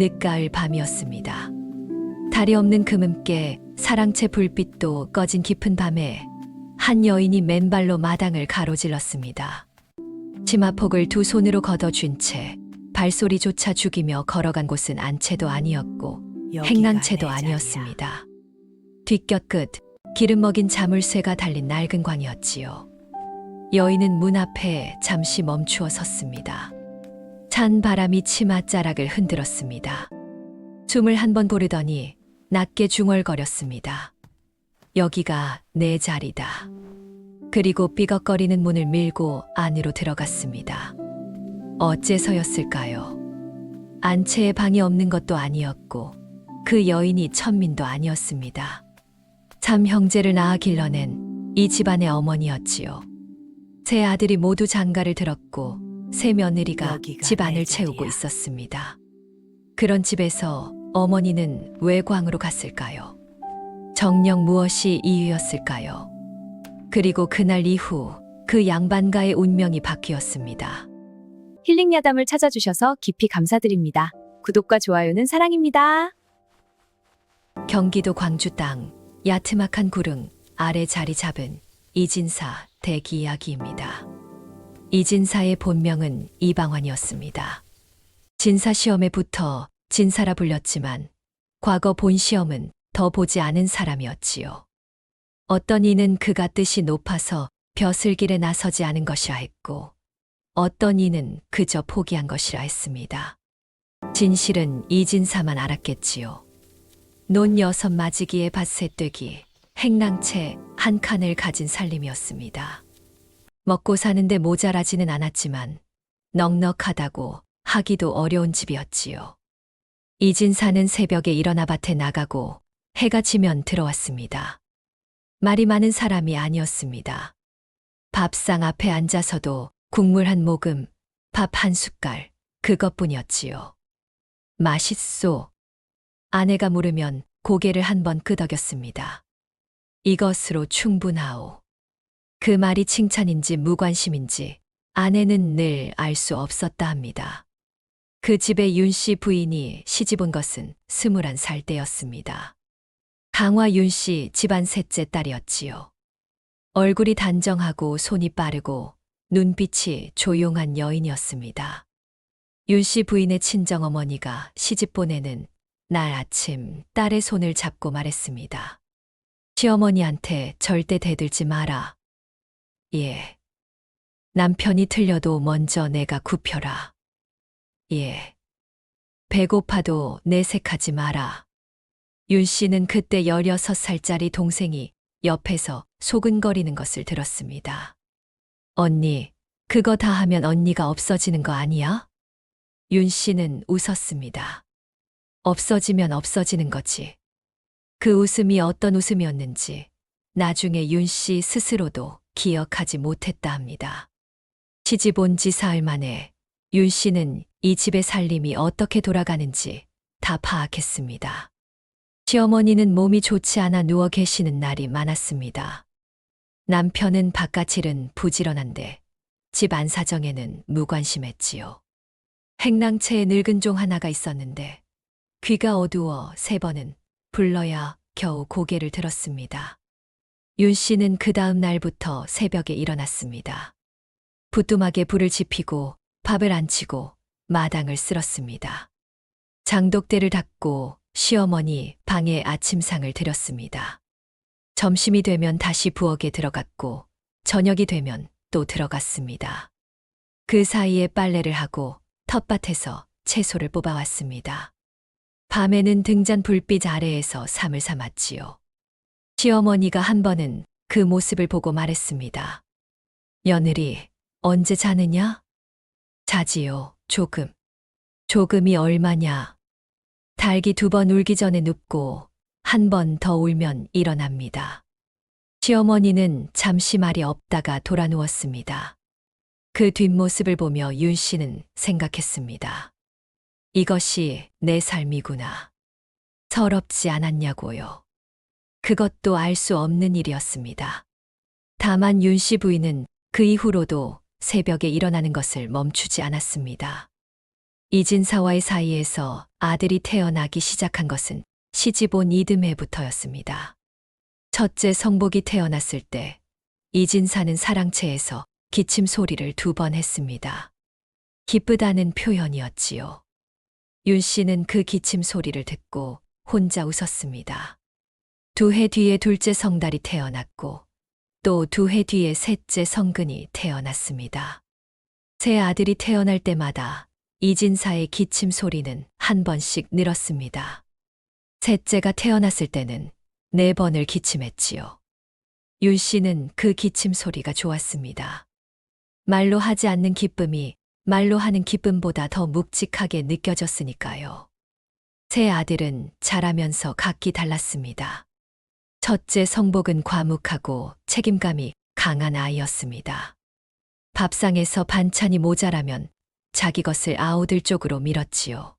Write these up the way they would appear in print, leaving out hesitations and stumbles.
늦가을 밤이었습니다. 달이 없는 금음께 사랑채 불빛도 꺼진 깊은 밤에 한 여인이 맨발로 마당을 가로질렀습니다. 치마폭을 두 손으로 걷어쥔 채 발소리조차 죽이며 걸어간 곳은 안채도 아니었고 행랑채도 아니었습니다. 뒷곁 끝 기름 먹인 자물쇠가 달린 낡은 광이었지요. 여인은 문 앞에 잠시 멈추어 섰습니다. 찬 바람이 치맛자락을 흔들었습니다. 숨을 한 번 고르더니 낮게 중얼거렸습니다. 여기가 내 자리다. 그리고 삐걱거리는 문을 밀고 안으로 들어갔습니다. 어째서였을까요? 안채에 방이 없는 것도 아니었고 그 여인이 천민도 아니었습니다. 참 형제를 낳아 길러낸 이 집안의 어머니였지요. 세 아들이 모두 장가를 들었고 세 며느리가 집안을 채우고 있었습니다. 그런 집에서 어머니는 왜 광으로 갔을까요? 정녕 무엇이 이유였을까요? 그리고 그날 이후 그 양반가의 운명이 바뀌었습니다. 힐링 야담을 찾아주셔서 깊이 감사드립니다. 구독과 좋아요는 사랑입니다. 경기도 광주 땅 야트막한 구릉 아래 자리 잡은 이진사 대기 이야기입니다. 이진사의 본명은 이방환이었습니다. 진사 시험에 붙어 진사라 불렸지만 과거 본 시험은 더 보지 않은 사람이었지요. 어떤 이는 그가 뜻이 높아서 벼슬길에 나서지 않은 것이라 했고 어떤 이는 그저 포기한 것이라 했습니다. 진실은 이진사만 알았겠지요. 논 6 맞이기에 밭새 떼기, 행랑채 한 칸을 가진 살림이었습니다. 먹고 사는데 모자라지는 않았지만 넉넉하다고 하기도 어려운 집이었지요. 이진사는 새벽에 일어나 밭에 나가고 해가 지면 들어왔습니다. 말이 많은 사람이 아니었습니다. 밥상 앞에 앉아서도 국물 한 모금, 밥 한 숟갈, 그것뿐이었지요. 맛있소. 아내가 물으면 고개를 한번 끄덕였습니다. 이것으로 충분하오. 그 말이 칭찬인지 무관심인지 아내는 늘 알 수 없었다 합니다. 그 집에 윤씨 부인이 시집 온 것은 21살 때였습니다. 강화 윤씨 집안 셋째 딸이었지요. 얼굴이 단정하고 손이 빠르고 눈빛이 조용한 여인이었습니다. 윤씨 부인의 친정어머니가 시집 보내는 날 아침 딸의 손을 잡고 말했습니다. 시어머니한테 절대 대들지 마라. 예. 남편이 틀려도 먼저 내가 굽혀라. 예. 배고파도 내색하지 마라. 윤 씨는 그때 16살짜리 동생이 옆에서 소근거리는 것을 들었습니다. 언니, 그거 다 하면 언니가 없어지는 거 아니야? 윤 씨는 웃었습니다. 없어지면 없어지는 거지. 그 웃음이 어떤 웃음이었는지 나중에 윤 씨 스스로도 기억하지 못했다 합니다. 시집 온 지 사흘 만에 윤 씨는 이 집의 살림이 어떻게 돌아가는지 다 파악했습니다. 시어머니는 몸이 좋지 않아 누워 계시는 날이 많았습니다. 남편은 바깥일은 부지런한데 집 안사정에는 무관심했지요. 행랑채에 늙은 종 하나가 있었는데 귀가 어두워 3번은 불러야 겨우 고개를 들었습니다. 윤 씨는 그 다음 날부터 새벽에 일어났습니다. 부뚜막에 불을 지피고 밥을 안 치고 마당을 쓸었습니다. 장독대를 닦고 시어머니 방에 아침상을 들였습니다. 점심이 되면 다시 부엌에 들어갔고 저녁이 되면 또 들어갔습니다. 그 사이에 빨래를 하고 텃밭에서 채소를 뽑아왔습니다. 밤에는 등잔 불빛 아래에서 잠을 삼았지요. 시어머니가 한 번은 그 모습을 보고 말했습니다. 며느리, 언제 자느냐? 자지요, 조금. 조금이 얼마냐? 닭이 2번 울기 전에 눕고 한 번 더 울면 일어납니다. 시어머니는 잠시 말이 없다가 돌아 누웠습니다. 그 뒷모습을 보며 윤 씨는 생각했습니다. 이것이 내 삶이구나. 서럽지 않았냐고요. 그것도 알 수 없는 일이었습니다. 다만 윤 씨 부인은 그 이후로도 새벽에 일어나는 것을 멈추지 않았습니다. 이진사와의 사이에서 아들이 태어나기 시작한 것은 시집 온 이듬해부터였습니다. 첫째 성복이 태어났을 때 이진사는 사랑채에서 기침 소리를 2번 했습니다. 기쁘다는 표현이었지요. 윤 씨는 그 기침 소리를 듣고 혼자 웃었습니다. 2해 뒤에 둘째 성달이 태어났고 또 2해 뒤에 셋째 성근이 태어났습니다. 새 아들이 태어날 때마다 이진사의 기침 소리는 한 번씩 늘었습니다. 셋째가 태어났을 때는 4번을 기침했지요. 윤 씨는 그 기침 소리가 좋았습니다. 말로 하지 않는 기쁨이 말로 하는 기쁨보다 더 묵직하게 느껴졌으니까요. 새 아들은 자라면서 각기 달랐습니다. 첫째 성복은 과묵하고 책임감이 강한 아이였습니다. 밥상에서 반찬이 모자라면 자기 것을 아우들 쪽으로 밀었지요.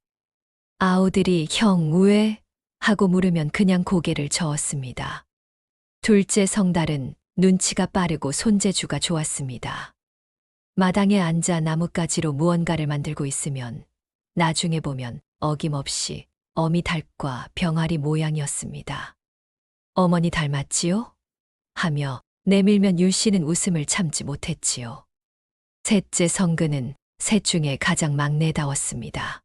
아우들이 형 왜? 하고 물으면 그냥 고개를 저었습니다. 둘째 성달은 눈치가 빠르고 손재주가 좋았습니다. 마당에 앉아 나뭇가지로 무언가를 만들고 있으면 나중에 보면 어김없이 어미 닭과 병아리 모양이었습니다. 어머니 닮았지요? 하며 내밀면 윤 씨는 웃음을 참지 못했지요. 셋째 성근은 셋 중에 가장 막내다웠습니다.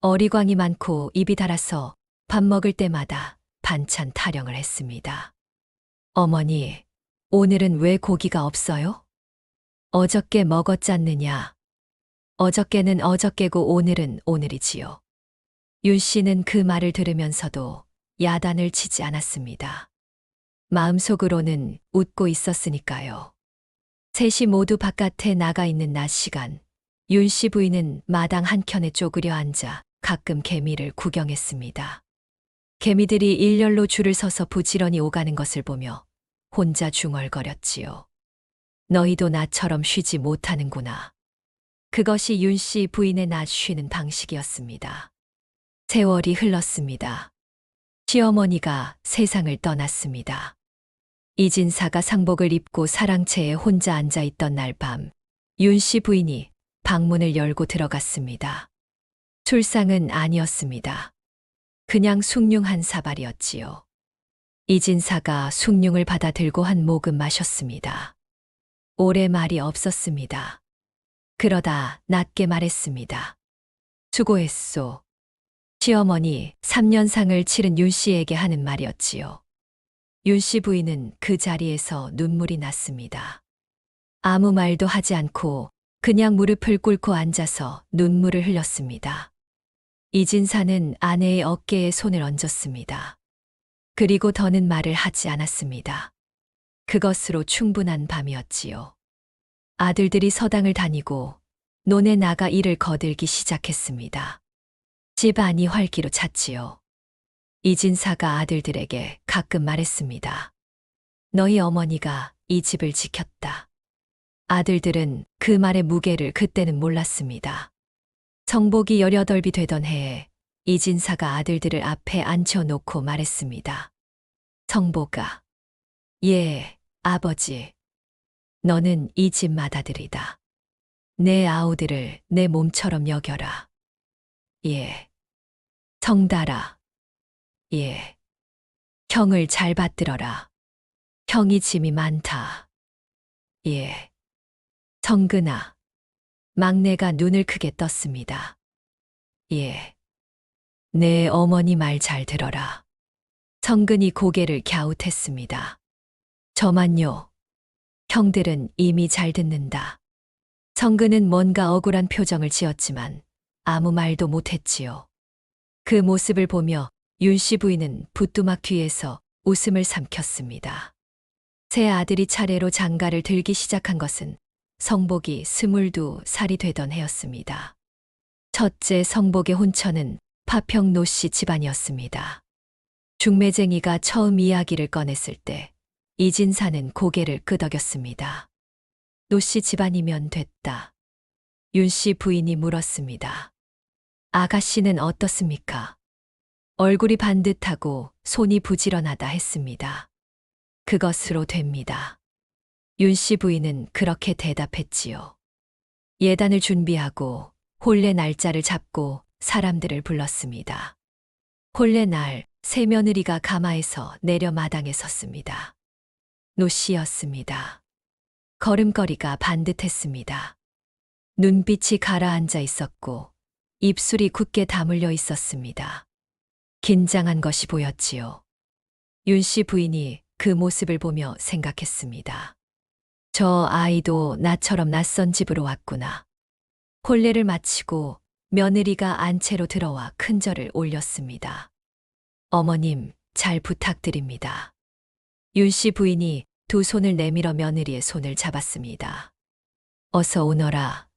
어리광이 많고 입이 달아서 밥 먹을 때마다 반찬 타령을 했습니다. 어머니, 오늘은 왜 고기가 없어요? 어저께 먹었잖느냐. 어저께는 어저께고 오늘은 오늘이지요. 윤 씨는 그 말을 들으면서도 야단을 치지 않았습니다. 마음속으로는 웃고 있었으니까요. 셋이 모두 바깥에 나가 있는 낮 시간, 윤 씨 부인은 마당 한켠에 쪼그려 앉아 가끔 개미를 구경했습니다. 개미들이 일렬로 줄을 서서 부지런히 오가는 것을 보며 혼자 중얼거렸지요. 너희도 나처럼 쉬지 못하는구나. 그것이 윤 씨 부인의 낮 쉬는 방식이었습니다. 세월이 흘렀습니다. 시어머니가 세상을 떠났습니다. 이진사가 상복을 입고 사랑채에 혼자 앉아 있던 날 밤, 윤 씨 부인이 방문을 열고 들어갔습니다. 술상은 아니었습니다. 그냥 숭늉 한 사발이었지요. 이진사가 숭늉을 받아 들고 한 모금 마셨습니다. 오래 말이 없었습니다. 그러다 낮게 말했습니다. 수고했소. 시어머니 3년상을 치른 윤 씨에게 하는 말이었지요. 윤 씨 부인은 그 자리에서 눈물이 났습니다. 아무 말도 하지 않고 그냥 무릎을 꿇고 앉아서 눈물을 흘렸습니다. 이진사는 아내의 어깨에 손을 얹었습니다. 그리고 더는 말을 하지 않았습니다. 그것으로 충분한 밤이었지요. 아들들이 서당을 다니고 논에 나가 일을 거들기 시작했습니다. 집 안이 활기로 찼지요. 이진사가 아들들에게 가끔 말했습니다. 너희 어머니가 이 집을 지켰다. 아들들은 그 말의 무게를 그때는 몰랐습니다. 성복이 18이 되던 해에 이진사가 아들들을 앞에 앉혀놓고 말했습니다. 성복아, 예, 아버지. 너는 이 집 맏아들이다. 내 아우들을 내 몸처럼 여겨라. 예. 성달아. 예. 형을 잘 받들어라. 형이 짐이 많다. 예. 성근아. 막내가 눈을 크게 떴습니다. 예. 내 어머니 말 잘 들어라. 성근이 고개를 갸웃했습니다. 저만요. 형들은 이미 잘 듣는다. 성근은 뭔가 억울한 표정을 지었지만 아무 말도 못했지요. 그 모습을 보며 윤 씨 부인은 부뚜막 뒤에서 웃음을 삼켰습니다. 새 아들이 차례로 장가를 들기 시작한 것은 성복이 22살이 되던 해였습니다. 첫째 성복의 혼처는 파평 노씨 집안이었습니다. 중매쟁이가 처음 이야기를 꺼냈을 때 이진사는 고개를 끄덕였습니다. 노씨 집안이면 됐다. 윤 씨 부인이 물었습니다. 아가씨는 어떻습니까? 얼굴이 반듯하고 손이 부지런하다 했습니다. 그것으로 됩니다. 윤 씨 부인은 그렇게 대답했지요. 예단을 준비하고 혼례 날짜를 잡고 사람들을 불렀습니다. 혼례 날 새며느리가 가마에서 내려 마당에 섰습니다. 노씨였습니다. 걸음걸이가 반듯했습니다. 눈빛이 가라앉아 있었고 입술이 굳게 다물려 있었습니다. 긴장한 것이 보였지요. 윤씨 부인이 그 모습을 보며 생각했습니다. 저 아이도 나처럼 낯선 집으로 왔구나. 혼례를 마치고 며느리가 안채로 들어와 큰절을 올렸습니다. 어머님, 잘 부탁드립니다. 윤씨 부인이 두 손을 내밀어 며느리의 손을 잡았습니다. 어서 오너라.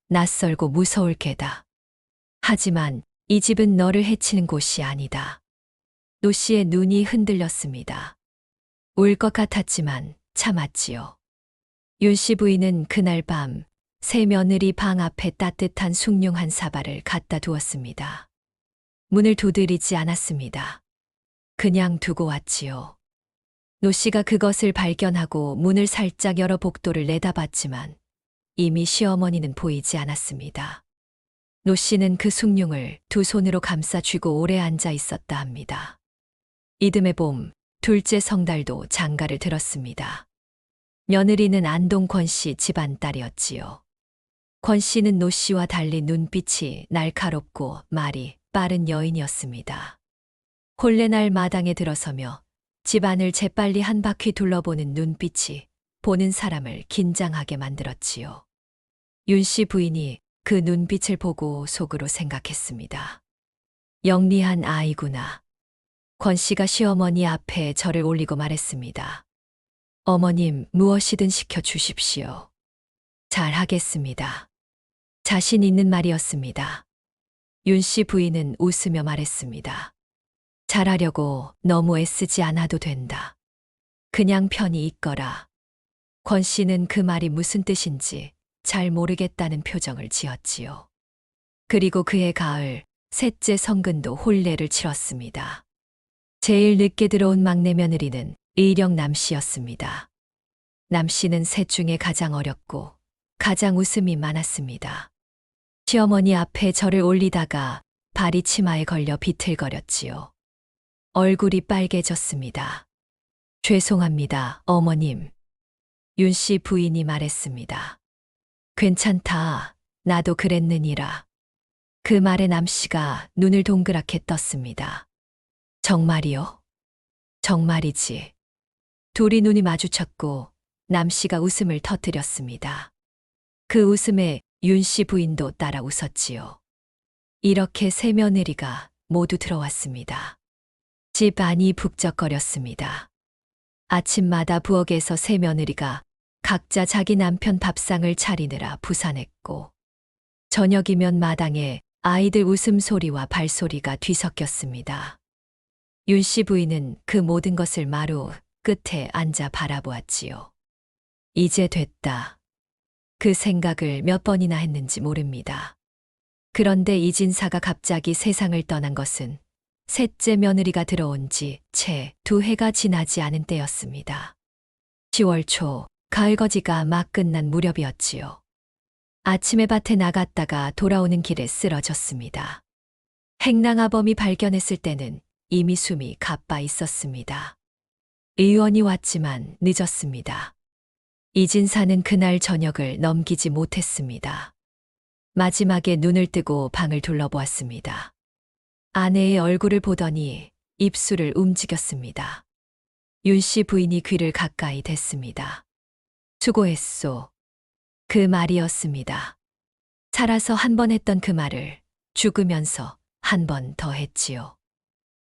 낯설고 무서울 게다. 하지만 이 집은 너를 해치는 곳이 아니다. 노씨의 눈이 흔들렸습니다. 울 것 같았지만 참았지요. 윤씨 부인은 그날 밤 새 며느리 방 앞에 따뜻한 숭늉 한 사발을 갖다 두었습니다. 문을 두드리지 않았습니다. 그냥 두고 왔지요. 노씨가 그것을 발견하고 문을 살짝 열어 복도를 내다봤지만 이미 시어머니는 보이지 않았습니다. 노씨는 그 숭늉을 두 손으로 감싸 쥐고 오래 앉아 있었다 합니다. 이듬해 봄 둘째 성달도 장가를 들었습니다. 며느리는 안동 권씨 집안 딸이었지요. 권씨는 노씨와 달리 눈빛이 날카롭고 말이 빠른 여인이었습니다. 혼례날 마당에 들어서며 집안을 재빨리 한 바퀴 둘러보는 눈빛이 보는 사람을 긴장하게 만들었지요. 윤씨 부인이 그 눈빛을 보고 속으로 생각했습니다. 영리한 아이구나. 권씨가 시어머니 앞에 절을 올리고 말했습니다. 어머님, 무엇이든 시켜주십시오. 잘하겠습니다. 자신 있는 말이었습니다. 윤씨 부인은 웃으며 말했습니다. 잘하려고 너무 애쓰지 않아도 된다. 그냥 편히 있거라. 권씨는 그 말이 무슨 뜻인지 잘 모르겠다는 표정을 지었지요. 그리고 그해 가을 셋째 성근도 혼례를 치렀습니다. 제일 늦게 들어온 막내 며느리는 의령 남씨였습니다. 남씨는 셋 중에 가장 어렸고 가장 웃음이 많았습니다. 시어머니 앞에 절을 올리다가 발이 치마에 걸려 비틀거렸지요. 얼굴이 빨개졌습니다. 죄송합니다, 어머님. 윤씨 부인이 말했습니다. 괜찮다, 나도 그랬느니라. 그 말에 남씨가 눈을 동그랗게 떴습니다. 정말이요? 정말이지. 둘이 눈이 마주쳤고 남씨가 웃음을 터뜨렸습니다. 그 웃음에 윤씨 부인도 따라 웃었지요. 이렇게 세 며느리가 모두 들어왔습니다. 집 안이 북적거렸습니다. 아침마다 부엌에서 세 며느리가 각자 자기 남편 밥상을 차리느라 부산했고 저녁이면 마당에 아이들 웃음소리와 발소리가 뒤섞였습니다. 윤씨 부인은 그 모든 것을 마루 끝에 앉아 바라보았지요. 이제 됐다. 그 생각을 몇 번이나 했는지 모릅니다. 그런데 이진사가 갑자기 세상을 떠난 것은 셋째 며느리가 들어온 지 채 2해가 지나지 않은 때였습니다. 10월 초 가을거지가 막 끝난 무렵이었지요. 아침에 밭에 나갔다가 돌아오는 길에 쓰러졌습니다. 행랑아범이 발견했을 때는 이미 숨이 가빠 있었습니다. 의원이 왔지만 늦었습니다. 이진사는 그날 저녁을 넘기지 못했습니다. 마지막에 눈을 뜨고 방을 둘러보았습니다. 아내의 얼굴을 보더니 입술을 움직였습니다. 윤씨 부인이 귀를 가까이 댔습니다. 수고했소. 그 말이었습니다. 살아서 한 번 했던 그 말을 죽으면서 한 번 더 했지요.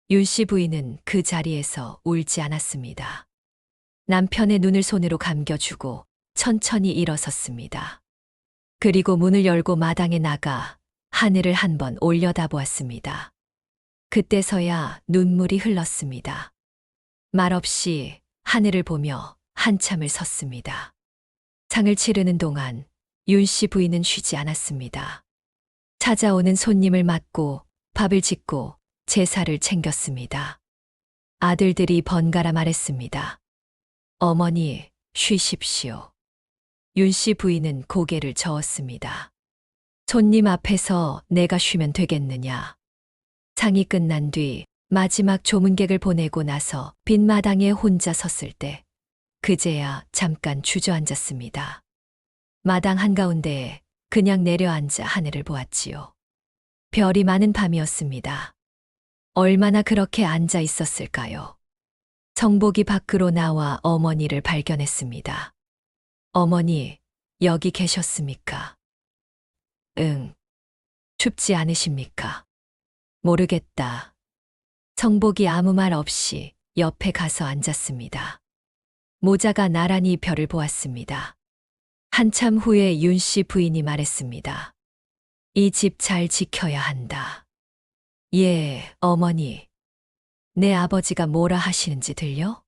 윤씨 부인은 그 자리에서 울지 않았습니다. 남편의 눈을 손으로 감겨주고 천천히 일어섰습니다. 그리고 문을 열고 마당에 나가 하늘을 한번 올려다보았습니다. 그때서야 눈물이 흘렀습니다. 말없이 하늘을 보며 한참을 섰습니다. 상을 치르는 동안 윤씨 부인은 쉬지 않았습니다. 찾아오는 손님을 맞고 밥을 짓고 제사를 챙겼습니다. 아들들이 번갈아 말했습니다. 어머니, 쉬십시오. 윤씨 부인은 고개를 저었습니다. 손님 앞에서 내가 쉬면 되겠느냐. 상이 끝난 뒤 마지막 조문객을 보내고 나서 빈 마당에 혼자 섰을 때 그제야 잠깐 주저앉았습니다. 마당 한가운데에 그냥 내려앉아 하늘을 보았지요. 별이 많은 밤이었습니다. 얼마나 그렇게 앉아 있었을까요? 정복이 밖으로 나와 어머니를 발견했습니다. 어머니, 여기 계셨습니까? 응. 춥지 않으십니까? 모르겠다. 정복이 아무 말 없이 옆에 가서 앉았습니다. 모자가 나란히 별을 보았습니다. 한참 후에 윤 씨 부인이 말했습니다. 이 집 잘 지켜야 한다. 예, 어머니. 내 아버지가 뭐라 하시는지 들려?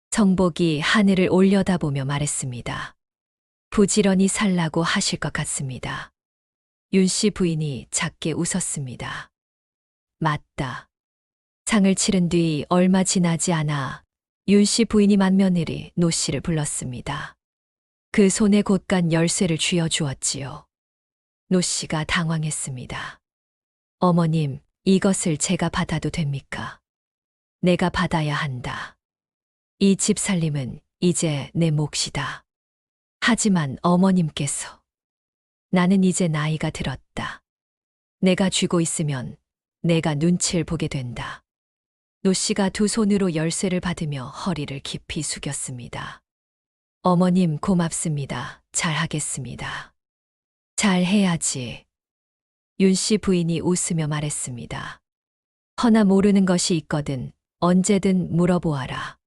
정복이 하늘을 올려다보며 말했습니다. 부지런히 살라고 하실 것 같습니다. 윤 씨 부인이 작게 웃었습니다. 맞다. 상을 치른 뒤 얼마 지나지 않아 윤 씨 부인이 맏며느리 노 씨를 불렀습니다. 그 손에 곧간 열쇠를 쥐어주었지요. 노 씨가 당황했습니다. 어머님, 이것을 제가 받아도 됩니까? 내가 받아야 한다. 이 집 살림은 이제 내 몫이다. 하지만 어머님께서 나는 이제 나이가 들었다. 내가 쥐고 있으면 내가 눈치를 보게 된다. 노 씨가 두 손으로 열쇠를 받으며 허리를 깊이 숙였습니다. 어머님 고맙습니다. 잘하겠습니다. 잘해야지. 윤 씨 부인이 웃으며 말했습니다. 허나 모르는 것이 있거든 언제든 물어보아라.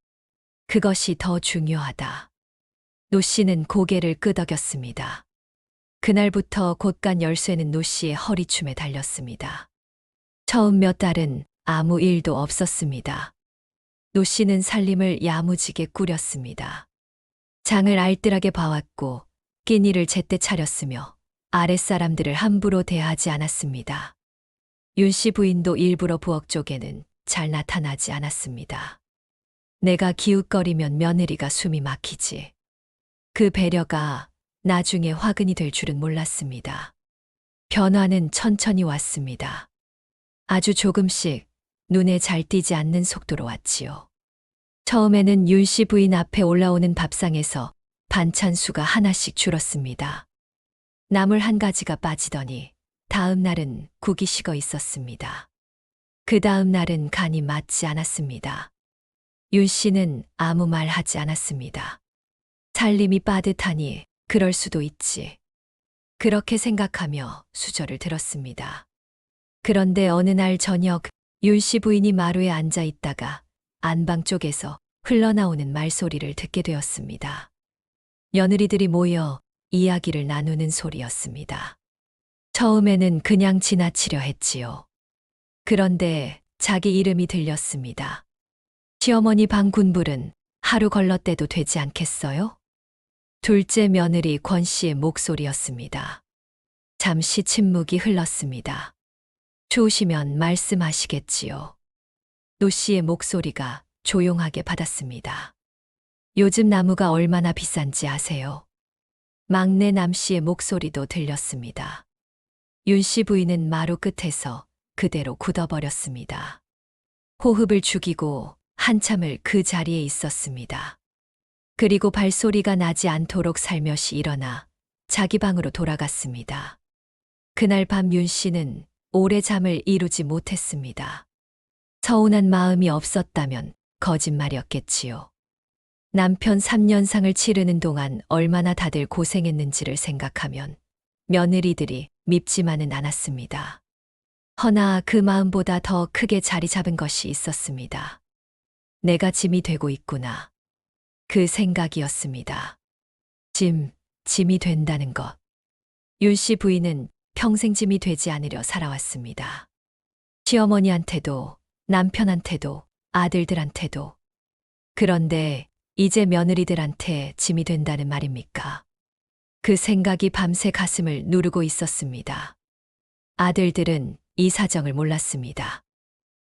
그것이 더 중요하다. 노 씨는 고개를 끄덕였습니다. 그날부터 곧간 열쇠는 노 씨의 허리춤에 달렸습니다. 처음 몇 달은 아무 일도 없었습니다. 노 씨는 살림을 야무지게 꾸렸습니다. 장을 알뜰하게 봐왔고 끼니를 제때 차렸으며 아랫사람들을 함부로 대하지 않았습니다. 윤 씨 부인도 일부러 부엌 쪽에는 잘 나타나지 않았습니다. 내가 기웃거리면 며느리가 숨이 막히지. 그 배려가 나중에 화근이 될 줄은 몰랐습니다. 변화는 천천히 왔습니다. 아주 조금씩 눈에 잘 띄지 않는 속도로 왔지요. 처음에는 윤 씨 부인 앞에 올라오는 밥상에서 반찬 수가 하나씩 줄었습니다. 나물 한 가지가 빠지더니 다음 날은 국이 식어 있었습니다. 그 다음 날은 간이 맞지 않았습니다. 윤 씨는 아무 말 하지 않았습니다. 살림이 빠듯하니 그럴 수도 있지. 그렇게 생각하며 수저를 들었습니다. 그런데 어느 날 저녁 윤 씨 부인이 마루에 앉아 있다가 안방 쪽에서 흘러나오는 말소리를 듣게 되었습니다. 며느리들이 모여 이야기를 나누는 소리였습니다. 처음에는 그냥 지나치려 했지요. 그런데 자기 이름이 들렸습니다. 시어머니 방군불은 하루 걸렀대도 되지 않겠어요? 둘째 며느리 권 씨의 목소리였습니다. 잠시 침묵이 흘렀습니다. 좋으시면 말씀하시겠지요. 노 씨의 목소리가 조용하게 받았습니다. 요즘 나무가 얼마나 비싼지 아세요? 막내 남 씨의 목소리도 들렸습니다. 윤 씨 부인은 마루 끝에서 그대로 굳어버렸습니다. 호흡을 죽이고 한참을 그 자리에 있었습니다. 그리고 발소리가 나지 않도록 살며시 일어나 자기 방으로 돌아갔습니다. 그날 밤 윤 씨는 오래 잠을 이루지 못했습니다. 서운한 마음이 없었다면 거짓말이었겠지요. 남편 3년상을 치르는 동안 얼마나 다들 고생했는지를 생각하면 며느리들이 밉지만은 않았습니다. 허나 그 마음보다 더 크게 자리 잡은 것이 있었습니다. 내가 짐이 되고 있구나. 그 생각이었습니다. 짐이 된다는 것. 윤 씨 부인은 평생 짐이 되지 않으려 살아왔습니다. 시어머니한테도, 남편한테도, 아들들한테도. 그런데 이제 며느리들한테 짐이 된다는 말입니까? 그 생각이 밤새 가슴을 누르고 있었습니다. 아들들은 이 사정을 몰랐습니다.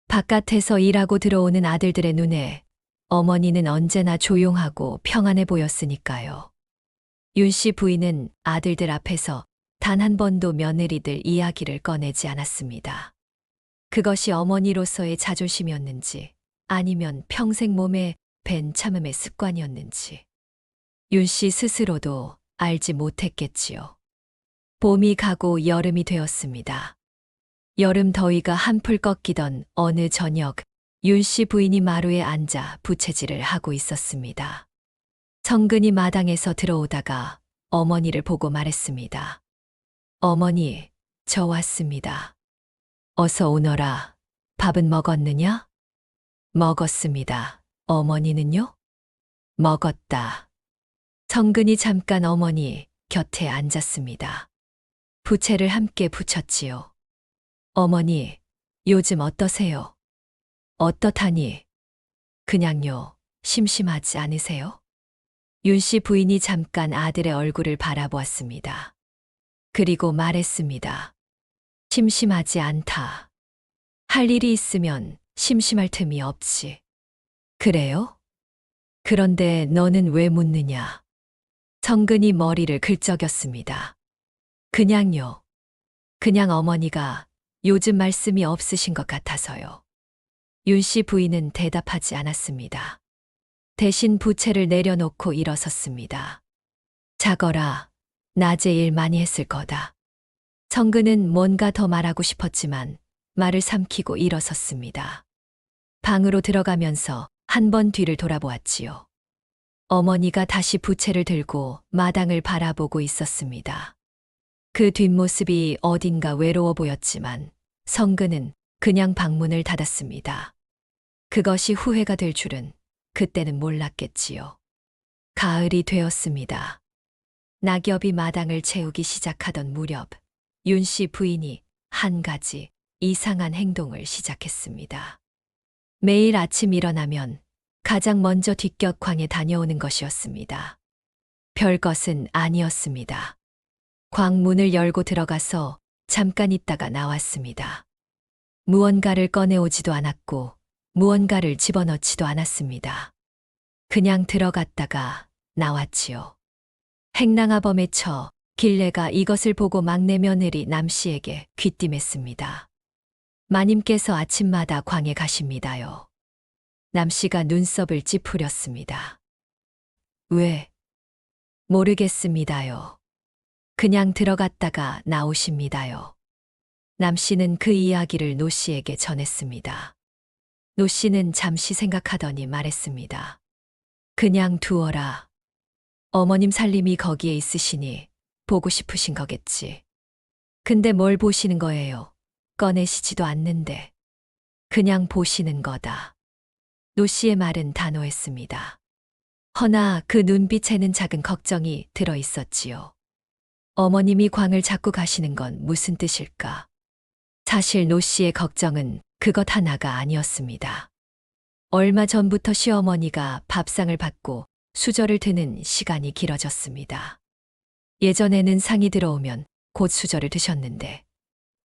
바깥에서 일하고 들어오는 아들들의 눈에 어머니는 언제나 조용하고 평안해 보였으니까요. 윤 씨 부인은 아들들 앞에서 단 한 번도 며느리들 이야기를 꺼내지 않았습니다. 그것이 어머니로서의 자존심이었는지 아니면 평생 몸에 밴 참음의 습관이었는지 윤 씨 스스로도 알지 못했겠지요. 봄이 가고 여름이 되었습니다. 여름 더위가 한풀 꺾이던 어느 저녁 윤 씨 부인이 마루에 앉아 부채질을 하고 있었습니다. 성근이 마당에서 들어오다가 어머니를 보고 말했습니다. 어머니, 저 왔습니다. 어서 오너라. 밥은 먹었느냐? 먹었습니다. 어머니는요? 먹었다. 성근이 잠깐 어머니 곁에 앉았습니다. 부채를 함께 붙였지요. 어머니, 요즘 어떠세요? 어떻다니? 그냥요, 심심하지 않으세요? 윤 씨 부인이 잠깐 아들의 얼굴을 바라보았습니다. 그리고 말했습니다. 심심하지 않다. 할 일이 있으면 심심할 틈이 없지. 그래요? 그런데 너는 왜 묻느냐? 성근이 머리를 긁적였습니다. 그냥요. 그냥 어머니가 요즘 말씀이 없으신 것 같아서요. 윤 씨 부인은 대답하지 않았습니다. 대신 부채를 내려놓고 일어섰습니다. 자거라. 낮에 일 많이 했을 거다. 성근은 뭔가 더 말하고 싶었지만 말을 삼키고 일어섰습니다. 방으로 들어가면서 한 번 뒤를 돌아보았지요. 어머니가 다시 부채를 들고 마당을 바라보고 있었습니다. 그 뒷모습이 어딘가 외로워 보였지만 성근은 그냥 방문을 닫았습니다. 그것이 후회가 될 줄은 그때는 몰랐겠지요. 가을이 되었습니다. 낙엽이 마당을 채우기 시작하던 무렵 윤 씨 부인이 한 가지 이상한 행동을 시작했습니다. 매일 아침 일어나면 가장 먼저 뒷격광에 다녀오는 것이었습니다. 별것은 아니었습니다. 광문을 열고 들어가서 잠깐 있다가 나왔습니다. 무언가를 꺼내오지도 않았고 무언가를 집어넣지도 않았습니다. 그냥 들어갔다가 나왔지요. 행랑아범에 처 길래가 이것을 보고 막내 며느리 남씨에게 귀띔했습니다. 마님께서 아침마다 광에 가십니다요. 남씨가 눈썹을 찌푸렸습니다. 왜? 모르겠습니다요. 그냥 들어갔다가 나오십니다요. 남씨는 그 이야기를 노씨에게 전했습니다. 노씨는 잠시 생각하더니 말했습니다. 그냥 두어라. 어머님 살림이 거기에 있으시니 보고 싶으신 거겠지. 근데 뭘 보시는 거예요? 꺼내시지도 않는데. 그냥 보시는 거다. 노씨의 말은 단호했습니다. 허나 그 눈빛에는 작은 걱정이 들어 있었지요. 어머님이 광을 잡고 가시는 건 무슨 뜻일까? 사실 노씨의 걱정은 그것 하나가 아니었습니다. 얼마 전부터 시어머니가 밥상을 받고 수저를 드는 시간이 길어졌습니다. 예전에는 상이 들어오면 곧 수저를 드셨는데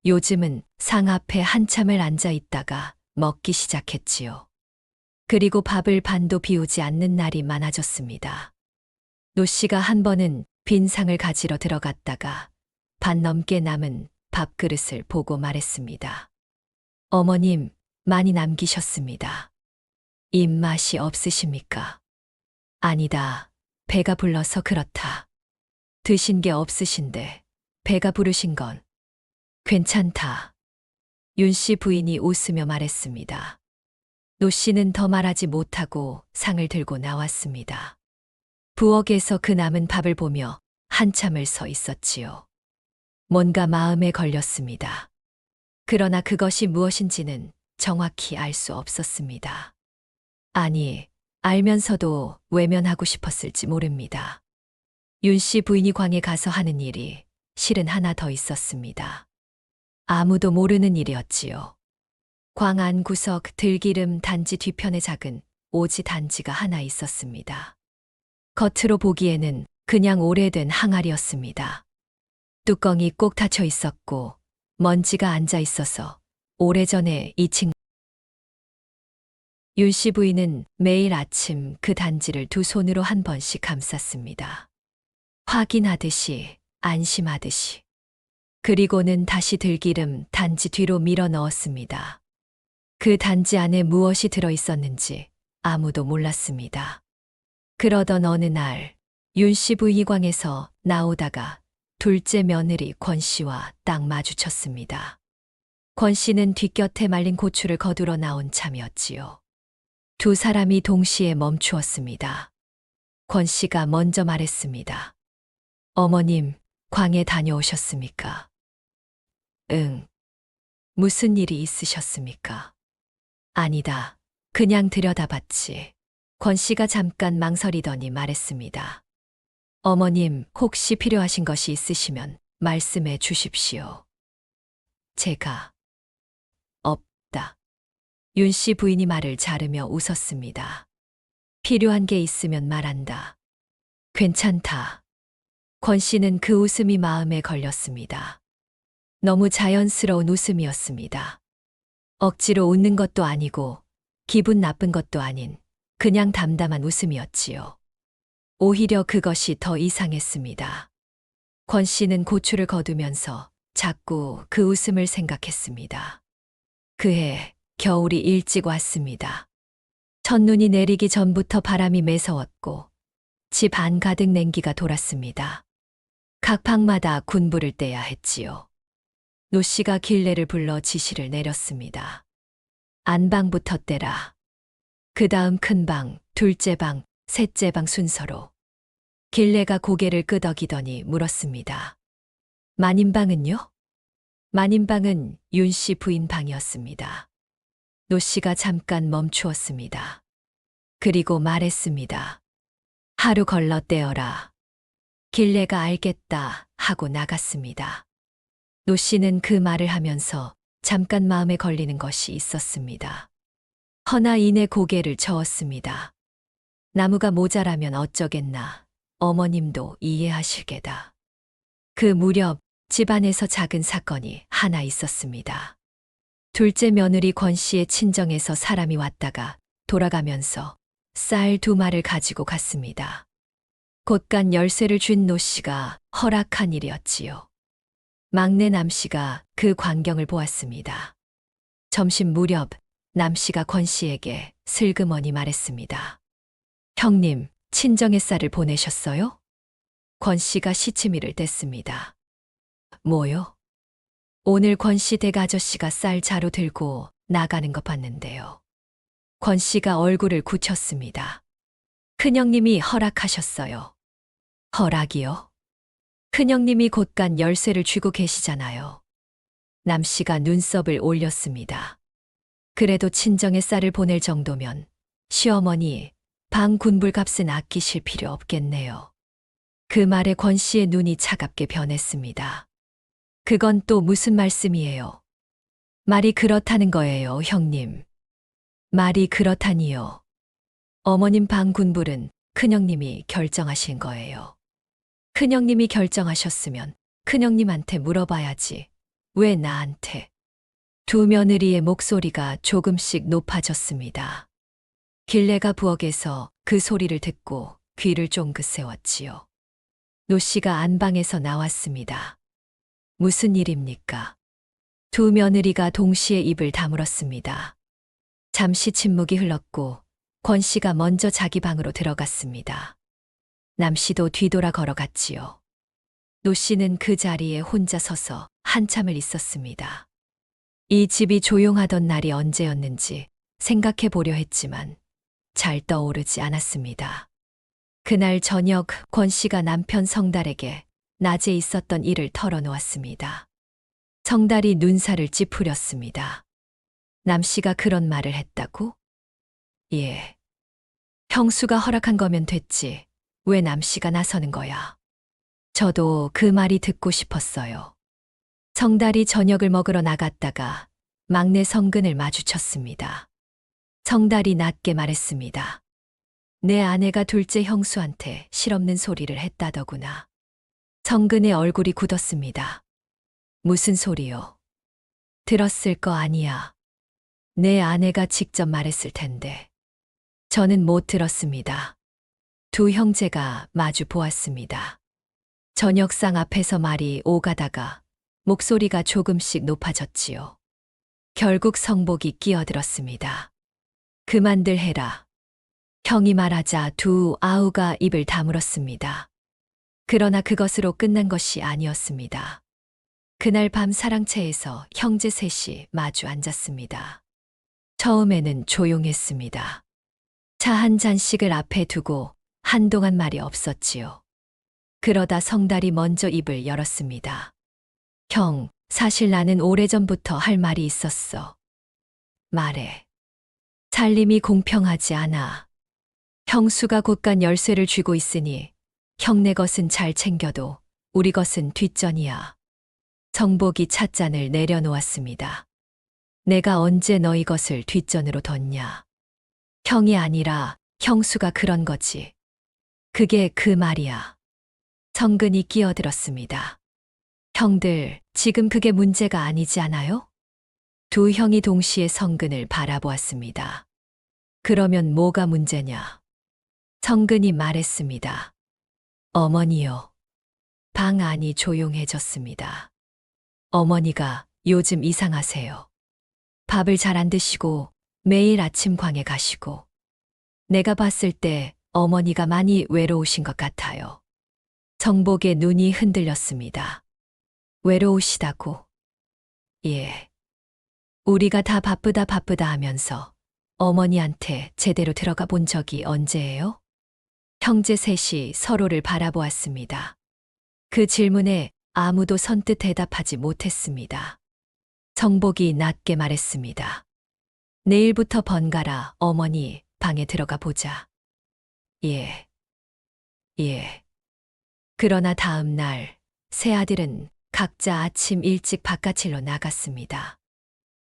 요즘은 상 앞에 한참을 앉아 있다가 먹기 시작했지요. 그리고 밥을 반도 비우지 않는 날이 많아졌습니다. 노씨가 한 번은 빈 상을 가지러 들어갔다가 반 넘게 남은 밥그릇을 보고 말했습니다. 어머님, 많이 남기셨습니다. 입맛이 없으십니까? 아니다. 배가 불러서 그렇다. 드신 게 없으신데 배가 부르신 건 괜찮다. 윤 씨 부인이 웃으며 말했습니다. 노 씨는 더 말하지 못하고 상을 들고 나왔습니다. 부엌에서 그 남은 밥을 보며 한참을 서 있었지요. 뭔가 마음에 걸렸습니다. 그러나 그것이 무엇인지는 정확히 알 수 없었습니다. 아니, 알면서도 외면하고 싶었을지 모릅니다. 윤 씨 부인이 광에 가서 하는 일이 실은 하나 더 있었습니다. 아무도 모르는 일이었지요. 광 안 구석 들기름 단지 뒤편에 작은 오지 단지가 하나 있었습니다. 겉으로 보기에는 그냥 오래된 항아리였습니다. 뚜껑이 꼭 닫혀 있었고 먼지가 앉아 있어서 오래전에 윤 씨 부인은 매일 아침 그 단지를 두 손으로 한 번씩 감쌌습니다. 확인하듯이, 안심하듯이. 그리고는 다시 들기름 단지 뒤로 밀어 넣었습니다. 그 단지 안에 무엇이 들어 있었는지 아무도 몰랐습니다. 그러던 어느 날 윤 씨 부의광에서 나오다가 둘째 며느리 권 씨와 딱 마주쳤습니다. 권 씨는 뒷곁에 말린 고추를 거두러 나온 참이었지요. 두 사람이 동시에 멈추었습니다. 권 씨가 먼저 말했습니다. 어머님, 광에 다녀오셨습니까? 응. 무슨 일이 있으셨습니까? 아니다. 그냥 들여다봤지. 권 씨가 잠깐 망설이더니 말했습니다. 어머님, 혹시 필요하신 것이 있으시면 말씀해 주십시오. 제가 없다. 윤 씨 부인이 말을 자르며 웃었습니다. 필요한 게 있으면 말한다. 괜찮다. 권 씨는 그 웃음이 마음에 걸렸습니다. 너무 자연스러운 웃음이었습니다. 억지로 웃는 것도 아니고 기분 나쁜 것도 아닌 그냥 담담한 웃음이었지요. 오히려 그것이 더 이상했습니다. 권 씨는 고추를 거두면서 자꾸 그 웃음을 생각했습니다. 그해 겨울이 일찍 왔습니다. 첫눈이 내리기 전부터 바람이 매서웠고 집 안 가득 냉기가 돌았습니다. 각 방마다 군부를 떼야 했지요. 노 씨가 길래를 불러 지시를 내렸습니다. 안방부터 떼라. 그 다음 큰 방, 둘째 방, 셋째 방 순서로. 길래가 고개를 끄덕이더니 물었습니다. 마님방은요? 마님방은 윤 씨 부인 방이었습니다. 노 씨가 잠깐 멈추었습니다. 그리고 말했습니다. 하루 걸러 떼어라. 길래가 알겠다 하고 나갔습니다. 노 씨는 그 말을 하면서 잠깐 마음에 걸리는 것이 있었습니다. 허나 이내 고개를 저었습니다. 나무가 모자라면 어쩌겠나. 어머님도 이해하실 게다. 그 무렵 집안에서 작은 사건이 하나 있었습니다. 둘째 며느리 권 씨의 친정에서 사람이 왔다가 돌아가면서 쌀 2마를 가지고 갔습니다. 곧간 열쇠를 준 노 씨가 허락한 일이었지요. 막내 남 씨가 그 광경을 보았습니다. 점심 무렵 남 씨가 권 씨에게 슬그머니 말했습니다. 형님, 친정에 쌀을 보내셨어요? 권 씨가 시치미를 댔습니다. 뭐요? 오늘 권 씨 댁 아저씨가 쌀 자루 들고 나가는 거 봤는데요. 권 씨가 얼굴을 굳혔습니다. 큰형님이 허락하셨어요. 허락이요? 큰형님이 곧간 열쇠를 쥐고 계시잖아요. 남 씨가 눈썹을 올렸습니다. 그래도 친정에 쌀을 보낼 정도면 시어머니 방 군불값은 아끼실 필요 없겠네요. 그 말에 권 씨의 눈이 차갑게 변했습니다. 그건 또 무슨 말씀이에요? 말이 그렇다는 거예요, 형님. 말이 그렇다니요. 어머님 방 군불은 큰형님이 결정하신 거예요. 큰형님이 결정하셨으면 큰형님한테 물어봐야지. 왜 나한테? 두 며느리의 목소리가 조금씩 높아졌습니다. 길래가 부엌에서 그 소리를 듣고 귀를 쫑긋 세웠지요. 노 씨가 안방에서 나왔습니다. 무슨 일입니까? 두 며느리가 동시에 입을 다물었습니다. 잠시 침묵이 흘렀고 권 씨가 먼저 자기 방으로 들어갔습니다. 남 씨도 뒤돌아 걸어갔지요. 노 씨는 그 자리에 혼자 서서 한참을 있었습니다. 이 집이 조용하던 날이 언제였는지 생각해 보려 했지만 잘 떠오르지 않았습니다. 그날 저녁 권 씨가 남편 성달에게 낮에 있었던 일을 털어놓았습니다. 성달이 눈살을 찌푸렸습니다. 남 씨가 그런 말을 했다고? 예. 형수가 허락한 거면 됐지. 왜 남 씨가 나서는 거야? 저도 그 말이 듣고 싶었어요. 성달이 저녁을 먹으러 나갔다가 막내 성근을 마주쳤습니다. 성달이 낮게 말했습니다. 내 아내가 둘째 형수한테 실없는 소리를 했다더구나. 성근의 얼굴이 굳었습니다. 무슨 소리요? 들었을 거 아니야. 내 아내가 직접 말했을 텐데. 저는 못 들었습니다. 두 형제가 마주 보았습니다. 저녁상 앞에서 말이 오가다가 목소리가 조금씩 높아졌지요. 결국 성복이 끼어들었습니다. 그만들 해라. 형이 말하자 두 아우가 입을 다물었습니다. 그러나 그것으로 끝난 것이 아니었습니다. 그날 밤 사랑채에서 형제 셋이 마주 앉았습니다. 처음에는 조용했습니다. 차 한 잔씩을 앞에 두고 한동안 말이 없었지요. 그러다 성달이 먼저 입을 열었습니다. 형, 사실 나는 오래전부터 할 말이 있었어. 말해. 살림이 공평하지 않아. 형수가 곳간 열쇠를 쥐고 있으니 형네 것은 잘 챙겨도 우리 것은 뒷전이야. 성복이 찻잔을 내려놓았습니다. 내가 언제 너희 것을 뒷전으로 뒀냐. 형이 아니라 형수가 그런 거지. 그게 그 말이야. 성근이 끼어들었습니다. 형들, 지금 그게 문제가 아니지 않아요? 두 형이 동시에 성근을 바라보았습니다. 그러면 뭐가 문제냐? 성근이 말했습니다. 어머니요. 방 안이 조용해졌습니다. 어머니가 요즘 이상하세요. 밥을 잘 안 드시고 매일 아침 광에 가시고 내가 봤을 때 어머니가 많이 외로우신 것 같아요. 성복의 눈이 흔들렸습니다. 외로우시다고? 예. 우리가 다 바쁘다 하면서 어머니한테 제대로 들어가 본 적이 언제예요? 형제 셋이 서로를 바라보았습니다. 그 질문에 아무도 선뜻 대답하지 못했습니다. 성복이 낮게 말했습니다. 내일부터 번갈아 어머니 방에 들어가 보자. 예. 예. 그러나 다음 날 세 아들은 각자 아침 일찍 바깥으로 나갔습니다.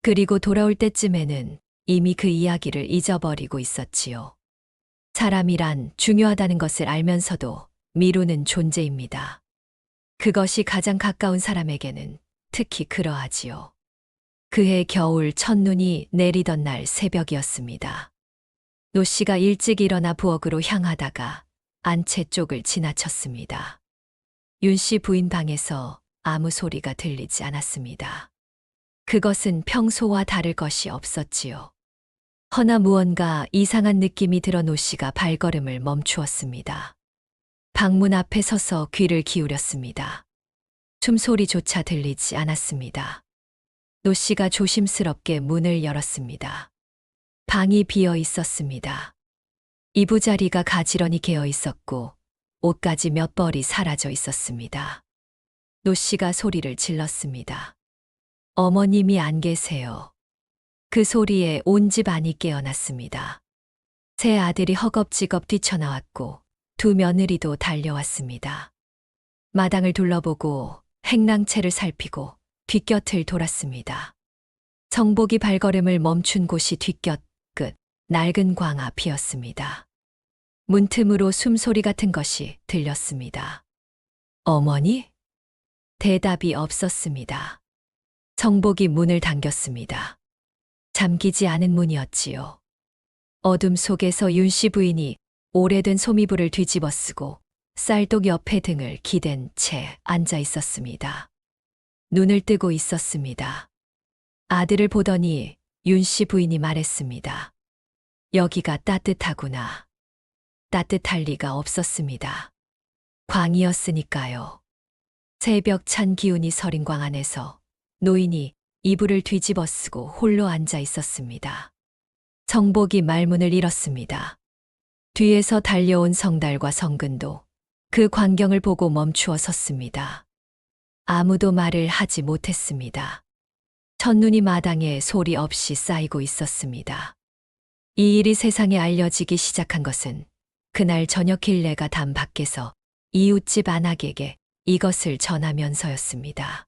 그리고 돌아올 때쯤에는 이미 그 이야기를 잊어버리고 있었지요. 사람이란 중요하다는 것을 알면서도 미루는 존재입니다. 그것이 가장 가까운 사람에게는 특히 그러하지요. 그해 겨울 첫눈이 내리던 날 새벽이었습니다. 노 씨가 일찍 일어나 부엌으로 향하다가 안채 쪽을 지나쳤습니다. 윤 씨 부인 방에서 아무 소리가 들리지 않았습니다. 그것은 평소와 다를 것이 없었지요. 허나 무언가 이상한 느낌이 들어 노 씨가 발걸음을 멈추었습니다. 방문 앞에 서서 귀를 기울였습니다. 숨소리조차 들리지 않았습니다. 노 씨가 조심스럽게 문을 열었습니다. 방이 비어 있었습니다. 이부자리가 가지런히 개어 있었고 옷까지 몇 벌이 사라져 있었습니다. 노 씨가 소리를 질렀습니다. 어머님이 안 계세요. 그 소리에 온 집 안이 깨어났습니다. 세 아들이 허겁지겁 뛰쳐나왔고 두 며느리도 달려왔습니다. 마당을 둘러보고 행랑채를 살피고 뒷곁을 돌았습니다. 성복이 발걸음을 멈춘 곳이 뒷곁 끝 낡은 광 앞이었습니다. 문틈으로 숨소리 같은 것이 들렸습니다. 어머니? 대답이 없었습니다. 성복이 문을 당겼습니다. 잠기지 않은 문이었지요. 어둠 속에서 윤 씨 부인이 오래된 소미불을 뒤집어 쓰고 쌀독 옆에 등을 기댄 채 앉아 있었습니다. 눈을 뜨고 있었습니다. 아들을 보더니 윤 씨 부인이 말했습니다. 여기가 따뜻하구나. 따뜻할 리가 없었습니다. 광이었으니까요. 새벽 찬 기운이 서린 광 안에서 노인이 이불을 뒤집어 쓰고 홀로 앉아 있었습니다. 성복이 말문을 잃었습니다. 뒤에서 달려온 성달과 성근도 그 광경을 보고 멈추어 섰습니다. 아무도 말을 하지 못했습니다. 첫눈이 마당에 소리 없이 쌓이고 있었습니다. 이 일이 세상에 알려지기 시작한 것은 그날 저녁 길래가 담 밖에서 이웃집 안악에게 이것을 전하면서였습니다.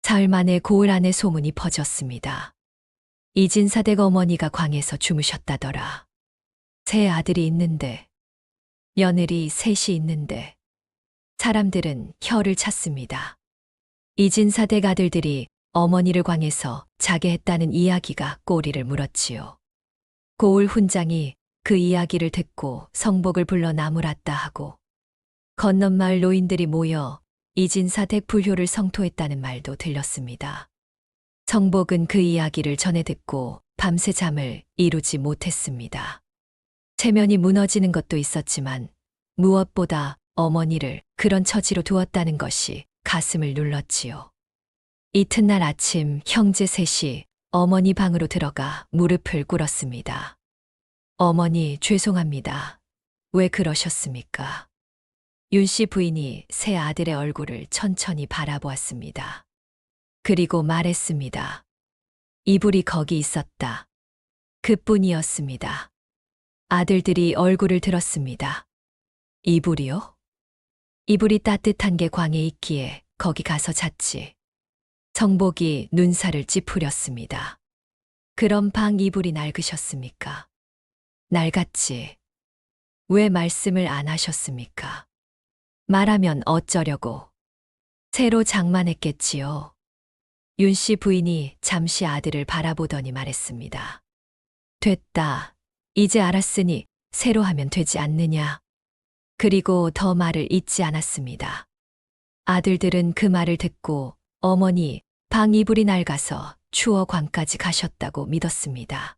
사흘 만에 고을 안에 소문이 퍼졌습니다. 이진사댁 어머니가 광에서 주무셨다더라. 세 아들이 있는데, 며느리 셋이 있는데, 사람들은 혀를 찼습니다. 이진사댁 아들들이 어머니를 광에서 자게 했다는 이야기가 꼬리를 물었지요. 고을 훈장이 그 이야기를 듣고 성복을 불러 나무랐다 하고 건넌마을 노인들이 모여 이진사 댁 불효를 성토했다는 말도 들렸습니다. 정복은 그 이야기를 전해 듣고 밤새 잠을 이루지 못했습니다. 체면이 무너지는 것도 있었지만 무엇보다 어머니를 그런 처지로 두었다는 것이 가슴을 눌렀지요. 이튿날 아침 형제 셋이 어머니 방으로 들어가 무릎을 꿇었습니다. 어머니 죄송합니다. 왜 그러셨습니까? 윤 씨 부인이 새 아들의 얼굴을 천천히 바라보았습니다. 그리고 말했습니다. 이불이 거기 있었다. 그뿐이었습니다. 아들들이 얼굴을 들었습니다. 이불이요? 이불이 따뜻한 게 광에 있기에 거기 가서 잤지. 정복이 눈살을 찌푸렸습니다. 그럼 방 이불이 낡으셨습니까? 낡았지. 왜 말씀을 안 하셨습니까? 말하면 어쩌려고. 새로 장만했겠지요. 윤 씨 부인이 잠시 아들을 바라보더니 말했습니다. 됐다. 이제 알았으니 새로 하면 되지 않느냐. 그리고 더 말을 잇지 않았습니다. 아들들은 그 말을 듣고 어머니 방 이불이 낡아서 추워 관까지 가셨다고 믿었습니다.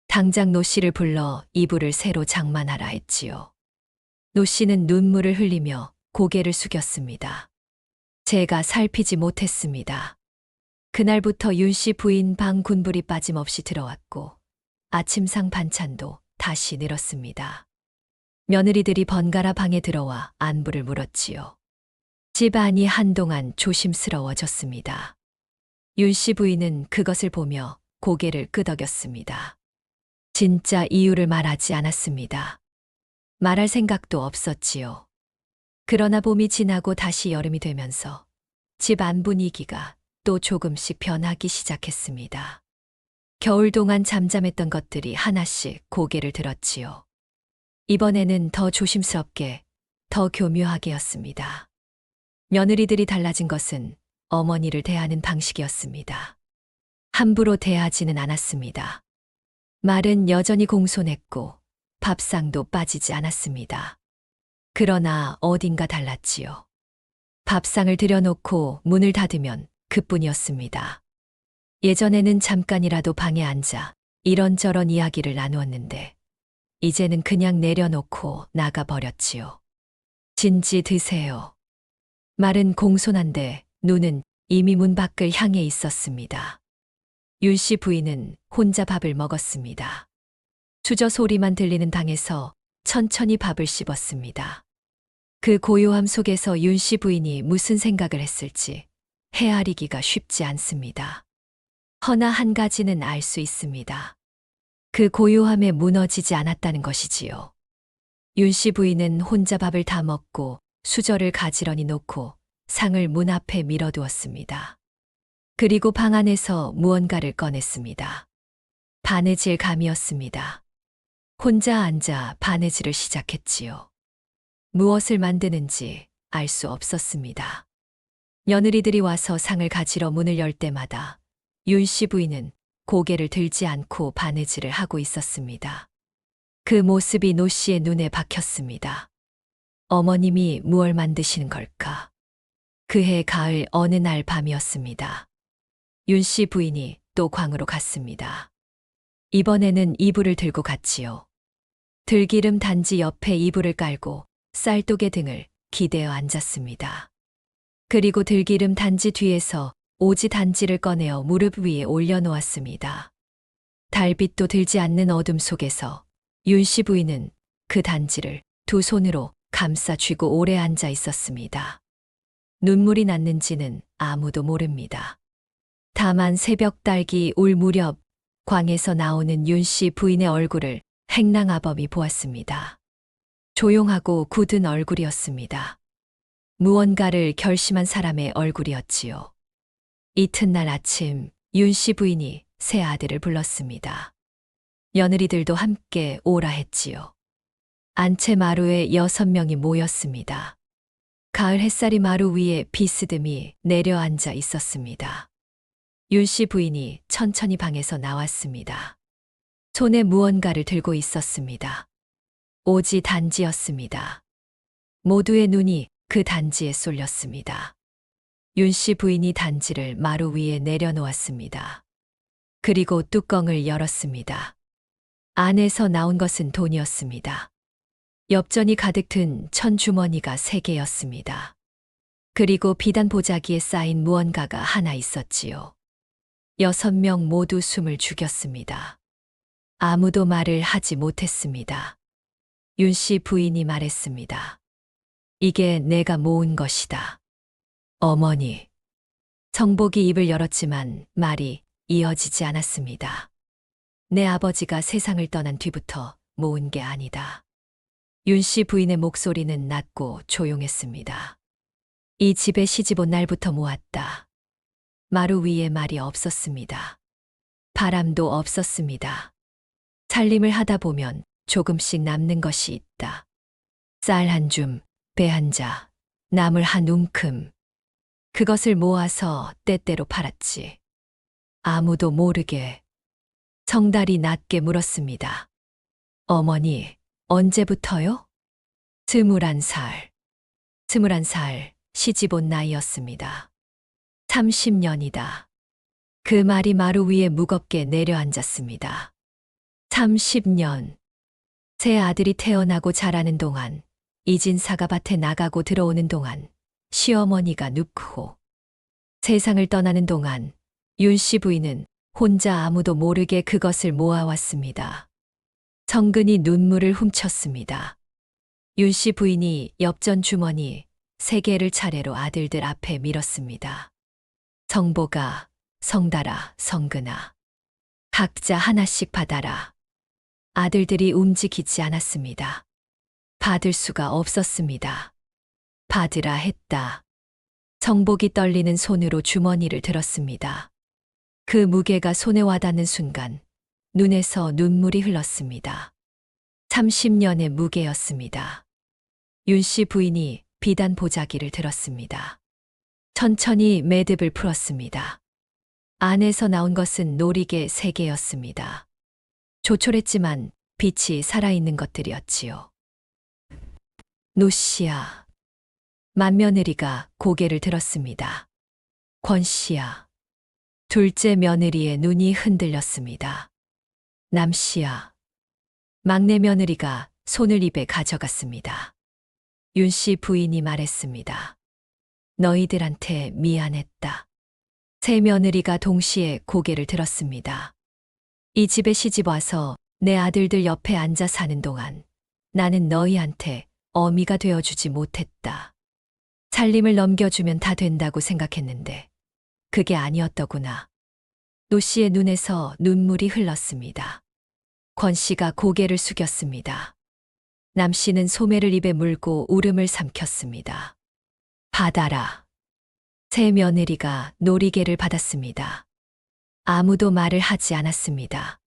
당장 노 씨를 불러 이불을 새로 장만하라 했지요. 노 씨는 눈물을 흘리며 고개를 숙였습니다. 제가 살피지 못했습니다. 그날부터 윤 씨 부인 방 군불이 빠짐없이 들어왔고 아침상 반찬도 다시 늘었습니다. 며느리들이 번갈아 방에 들어와 안부를 물었지요. 집안이 한동안 조심스러워졌습니다. 윤 씨 부인은 그것을 보며 고개를 끄덕였습니다. 진짜 이유를 말하지 않았습니다. 말할 생각도 없었지요. 그러나 봄이 지나고 다시 여름이 되면서 집 안 분위기가 또 조금씩 변하기 시작했습니다. 겨울 동안 잠잠했던 것들이 하나씩 고개를 들었지요. 이번에는 더 조심스럽게, 더 교묘하게였습니다. 며느리들이 달라진 것은 어머니를 대하는 방식이었습니다. 함부로 대하지는 않았습니다. 말은 여전히 공손했고 밥상도 빠지지 않았습니다. 그러나 어딘가 달랐지요. 밥상을 들여놓고 문을 닫으면 그뿐이었습니다. 예전에는 잠깐이라도 방에 앉아 이런저런 이야기를 나누었는데 이제는 그냥 내려놓고 나가버렸지요. 진지 드세요. 말은 공손한데 눈은 이미 문 밖을 향해 있었습니다. 윤 씨 부인은 혼자 밥을 먹었습니다. 주저 소리만 들리는 방에서 천천히 밥을 씹었습니다. 그 고요함 속에서 윤 씨 부인이 무슨 생각을 했을지 헤아리기가 쉽지 않습니다. 허나 한 가지는 알 수 있습니다. 그 고요함에 무너지지 않았다는 것이지요. 윤 씨 부인은 혼자 밥을 다 먹고 수저를 가지런히 놓고 상을 문 앞에 밀어두었습니다. 그리고 방 안에서 무언가를 꺼냈습니다. 바느질 감이었습니다. 혼자 앉아 바느질을 시작했지요. 무엇을 만드는지 알 수 없었습니다. 며느리들이 와서 상을 가지러 문을 열 때마다 윤 씨 부인은 고개를 들지 않고 바느질을 하고 있었습니다. 그 모습이 노 씨의 눈에 박혔습니다. 어머님이 무얼 만드시는 걸까? 그해 가을 어느 날 밤이었습니다. 윤 씨 부인이 또 광으로 갔습니다. 이번에는 이불을 들고 갔지요. 들기름 단지 옆에 이불을 깔고 쌀독의 등을 기대어 앉았습니다. 그리고 들기름 단지 뒤에서 오지 단지를 꺼내어 무릎 위에 올려놓았습니다. 달빛도 들지 않는 어둠 속에서 윤 씨 부인은 그 단지를 두 손으로 감싸 쥐고 오래 앉아 있었습니다. 눈물이 났는지는 아무도 모릅니다. 다만 새벽 딸기 올 무렵 광에서 나오는 윤 씨 부인의 얼굴을 행랑아범이 보았습니다. 조용하고 굳은 얼굴이었습니다. 무언가를 결심한 사람의 얼굴이었지요. 이튿날 아침 윤 씨 부인이 새 아들을 불렀습니다. 며느리들도 함께 오라 했지요. 안채 마루에 6명이 모였습니다. 가을 햇살이 마루 위에 비스듬히 내려앉아 있었습니다. 윤 씨 부인이 천천히 방에서 나왔습니다. 손에 무언가를 들고 있었습니다. 오지 단지였습니다. 모두의 눈이 그 단지에 쏠렸습니다. 윤 씨 부인이 단지를 마루 위에 내려놓았습니다. 그리고 뚜껑을 열었습니다. 안에서 나온 것은 돈이었습니다. 엽전이 가득 든 천주머니가 3개였습니다. 그리고 비단 보자기에 쌓인 무언가가 하나 있었지요. 6명 모두 숨을 죽였습니다. 아무도 말을 하지 못했습니다. 윤 씨 부인이 말했습니다. 이게 내가 모은 것이다. 어머니. 정복이 입을 열었지만 말이 이어지지 않았습니다. 내 아버지가 세상을 떠난 뒤부터 모은 게 아니다. 윤 씨 부인의 목소리는 낮고 조용했습니다. 이 집에 시집 온 날부터 모았다. 마루 위에 말이 없었습니다. 바람도 없었습니다. 살림을 하다 보면 조금씩 남는 것이 있다. 쌀 한 줌, 배 한 자, 나물 한 움큼. 그것을 모아서 때때로 팔았지. 아무도 모르게. 정달이 낮게 물었습니다. 어머니, 언제부터요? 21살. 21살, 시집 온 나이였습니다. 30년이다. 그 말이 마루 위에 무겁게 내려앉았습니다. 30년. 새 아들이 태어나고 자라는 동안, 이진사가 밭에 나가고 들어오는 동안, 시어머니가 눕고, 세상을 떠나는 동안, 윤 씨 부인은 혼자 아무도 모르게 그것을 모아왔습니다. 정근이 눈물을 훔쳤습니다. 윤 씨 부인이 엽전 주머니 3개를 차례로 아들들 앞에 밀었습니다. 정보가, 성달아, 성근아. 각자 하나씩 받아라. 아들들이 움직이지 않았습니다. 받을 수가 없었습니다. 받으라 했다. 정복이 떨리는 손으로 주머니를 들었습니다. 그 무게가 손에 와닿는 순간 눈에서 눈물이 흘렀습니다. 30년의 무게였습니다. 윤 씨 부인이 비단 보자기를 들었습니다. 천천히 매듭을 풀었습니다. 안에서 나온 것은 놀이개 3개였습니다. 조촐했지만 빛이 살아있는 것들이었지요. 노씨야. 맏며느리가 고개를 들었습니다. 권씨야. 둘째 며느리의 눈이 흔들렸습니다. 남씨야. 막내 며느리가 손을 입에 가져갔습니다. 윤 씨 부인이 말했습니다. 너희들한테 미안했다. 세 며느리가 동시에 고개를 들었습니다. 이 집에 시집 와서 내 아들들 옆에 앉아 사는 동안 나는 너희한테 어미가 되어주지 못했다. 살림을 넘겨주면 다 된다고 생각했는데 그게 아니었더구나. 노 씨의 눈에서 눈물이 흘렀습니다. 권 씨가 고개를 숙였습니다. 남 씨는 소매를 입에 물고 울음을 삼켰습니다. 받아라. 새 며느리가 놀이개를 받았습니다. 아무도 말을 하지 않았습니다.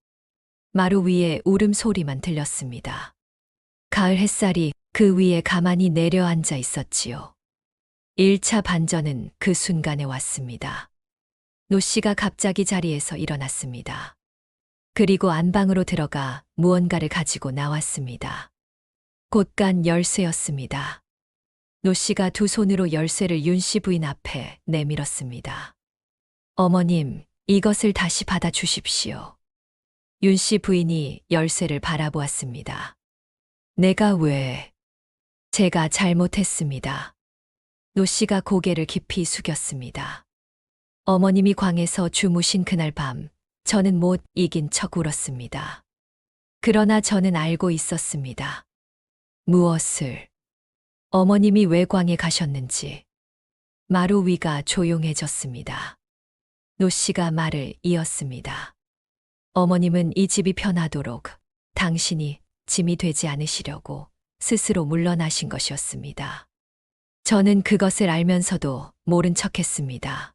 마루 위에 울음소리만 들렸습니다. 가을 햇살이 그 위에 가만히 내려앉아 있었지요. 1차 반전은 그 순간에 왔습니다. 노 씨가 갑자기 자리에서 일어났습니다. 그리고 안방으로 들어가 무언가를 가지고 나왔습니다. 곧간 열쇠였습니다. 노 씨가 두 손으로 열쇠를 윤 씨 부인 앞에 내밀었습니다. 어머님, 이것을 다시 받아 주십시오. 윤 씨 부인이 열쇠를 바라보았습니다. 내가 왜? 제가 잘못했습니다. 노 씨가 고개를 깊이 숙였습니다. 어머님이 광에서 주무신 그날 밤, 저는 못 이긴 척 울었습니다. 그러나 저는 알고 있었습니다. 무엇을? 어머님이 왜 광에 가셨는지. 마루 위가 조용해졌습니다. 노 씨가 말을 이었습니다. 어머님은 이 집이 편하도록 당신이 짐이 되지 않으시려고 스스로 물러나신 것이었습니다. 저는 그것을 알면서도 모른 척했습니다.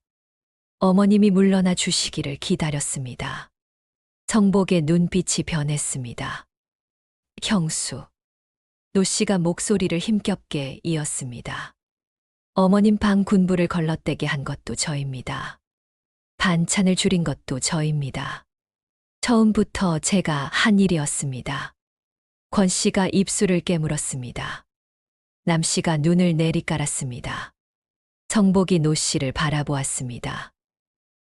어머님이 물러나 주시기를 기다렸습니다. 정복의 눈빛이 변했습니다. 형수. 노 씨가 목소리를 힘겹게 이었습니다. 어머님 방 군부를 걸러떼게 한 것도 저입니다. 반찬을 줄인 것도 저입니다. 처음부터 제가 한 일이었습니다. 권 씨가 입술을 깨물었습니다. 남 씨가 눈을 내리깔았습니다. 성복이 노 씨를 바라보았습니다.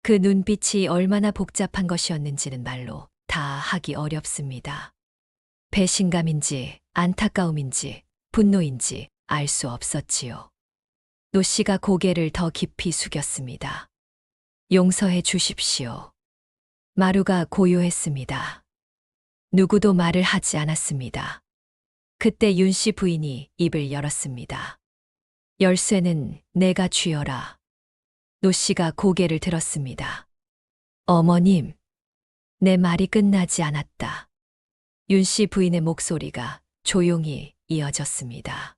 그 눈빛이 얼마나 복잡한 것이었는지는 말로 다 하기 어렵습니다. 배신감인지 안타까움인지 분노인지 알 수 없었지요. 노 씨가 고개를 더 깊이 숙였습니다. 용서해 주십시오. 마루가 고요했습니다. 누구도 말을 하지 않았습니다. 그때 윤 씨 부인이 입을 열었습니다. 열쇠는 내가 쥐어라. 노 씨가 고개를 들었습니다. 어머님, 내 말이 끝나지 않았다. 윤 씨 부인의 목소리가 조용히 이어졌습니다.